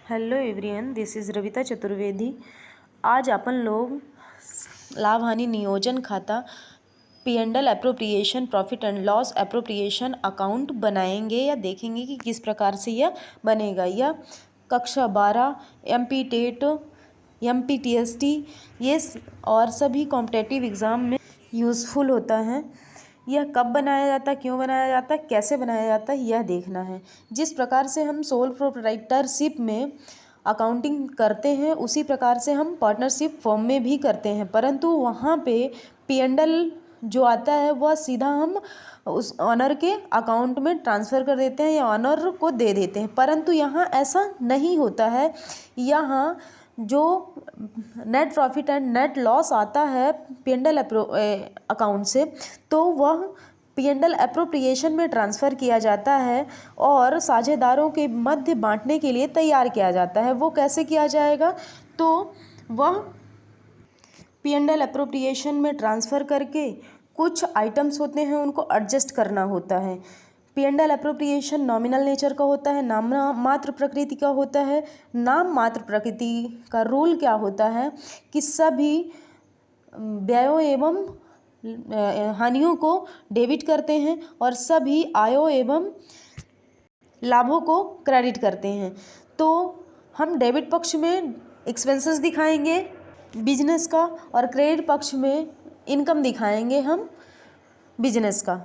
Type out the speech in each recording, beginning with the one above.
Hello everyone, this is Ravita Chaturvedi. आज अपन लोग लाभ हानि नियोजन खाता P&L appropriation profit and loss appropriation account बनाएंगे या देखेंगे कि किस प्रकार से यह बनेगा। यह कक्षा 12 MP टेट MPTST ये और सभी कॉम्पिटेटिव एग्ज़ाम में यूज़फुल होता है। यह कब बनाया जाता है, क्यों बनाया जाता है, कैसे बनाया जाता है, यह देखना है। जिस प्रकार से हम सोल प्रोप्राइटरशिप में अकाउंटिंग करते हैं उसी प्रकार से हम पार्टनरशिप फॉर्म में भी करते हैं, परंतु वहाँ पे P&L जो आता है वह सीधा हम उस ऑनर के अकाउंट में ट्रांसफ़र कर देते हैं या ऑनर को दे देते हैं, परंतु यहाँ ऐसा नहीं होता है। यहाँ जो net profit and net loss आता है P&L अकाउंट से, तो वह P&L एप्रोप्रिएशन में ट्रांसफ़र किया जाता है और साझेदारों के मध्य बांटने के लिए तैयार किया जाता है। वो कैसे किया जाएगा, तो वह P&L एप्रोप्रिएशन में ट्रांसफ़र करके कुछ आइटम्स होते हैं उनको एडजस्ट करना होता है। P&L एप्रोप्रिएशन नॉमिनल नेचर का होता है, नाम मात्र प्रकृति का होता है। नाम मात्र प्रकृति का रूल क्या होता है कि सभी व्ययों एवं हानियों को डेबिट करते हैं और सभी आयों एवं लाभों को क्रेडिट करते हैं। तो हम डेबिट पक्ष में एक्सपेंसेस दिखाएंगे बिजनेस का और क्रेडिट पक्ष में इनकम दिखाएंगे हम बिजनेस का।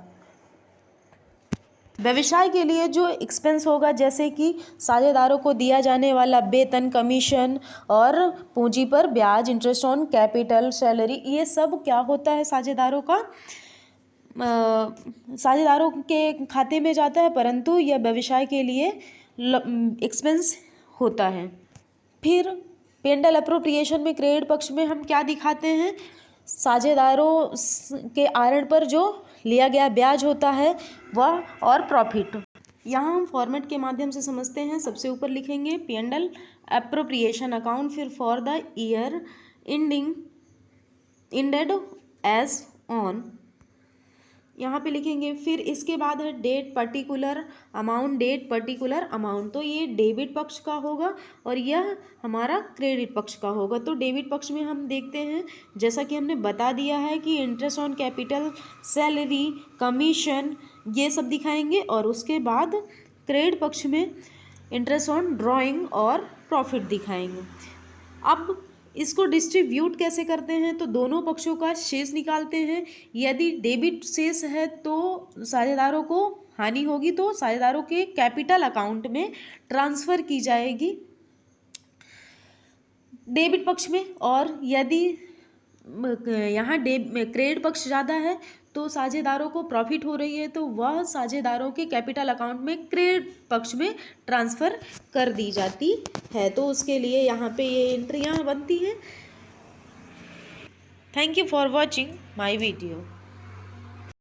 व्यवसाय के लिए जो एक्सपेंस होगा, जैसे कि साझेदारों को दिया जाने वाला वेतन, कमीशन और पूंजी पर ब्याज, इंटरेस्ट ऑन कैपिटल, सैलरी, ये सब क्या होता है साझेदारों का साझेदारों के खाते में जाता है, परंतु यह व्यवसाय के लिए एक्सपेंस होता है। फिर P&L एप्रोप्रिएशन में क्रेडिट पक्ष में हम क्या दिखाते हैं, साझेदारों के आरण पर जो लिया गया ब्याज होता है वह और प्रॉफिट। यहाँ हम फॉर्मेट के माध्यम से समझते हैं। सबसे ऊपर लिखेंगे P&L एप्रोप्रिएशन अकाउंट, फिर for the year ended as on, यहाँ पे लिखेंगे। फिर इसके बाद है डेट पर्टिकुलर अमाउंट, तो ये डेबिट पक्ष का होगा और यह हमारा क्रेडिट पक्ष का होगा। तो डेबिट पक्ष में हम देखते हैं, जैसा कि हमने बता दिया है कि interest on capital, salary, commission, ये सब दिखाएंगे और उसके बाद क्रेडिट पक्ष में इंटरेस्ट ऑन ड्राइंग और प्रॉफिट दिखाएंगे। अब इसको डिस्ट्रीब्यूट कैसे करते हैं, तो दोनों पक्षों का शेष निकालते हैं। यदि डेबिट शेष है तो साझेदारों को हानि होगी तो साझेदारों के कैपिटल अकाउंट में ट्रांसफ़र की जाएगी डेबिट पक्ष में, और यदि यहाँ क्रेडिट पक्ष ज़्यादा है तो साझेदारों को प्रॉफिट हो रही है तो वह साझेदारों के कैपिटल अकाउंट में क्रेडिट पक्ष में ट्रांसफ़र कर दी जाती है। तो उसके लिए यहाँ पे ये एंट्रियाँ बनती हैं। Thank you for watching my video.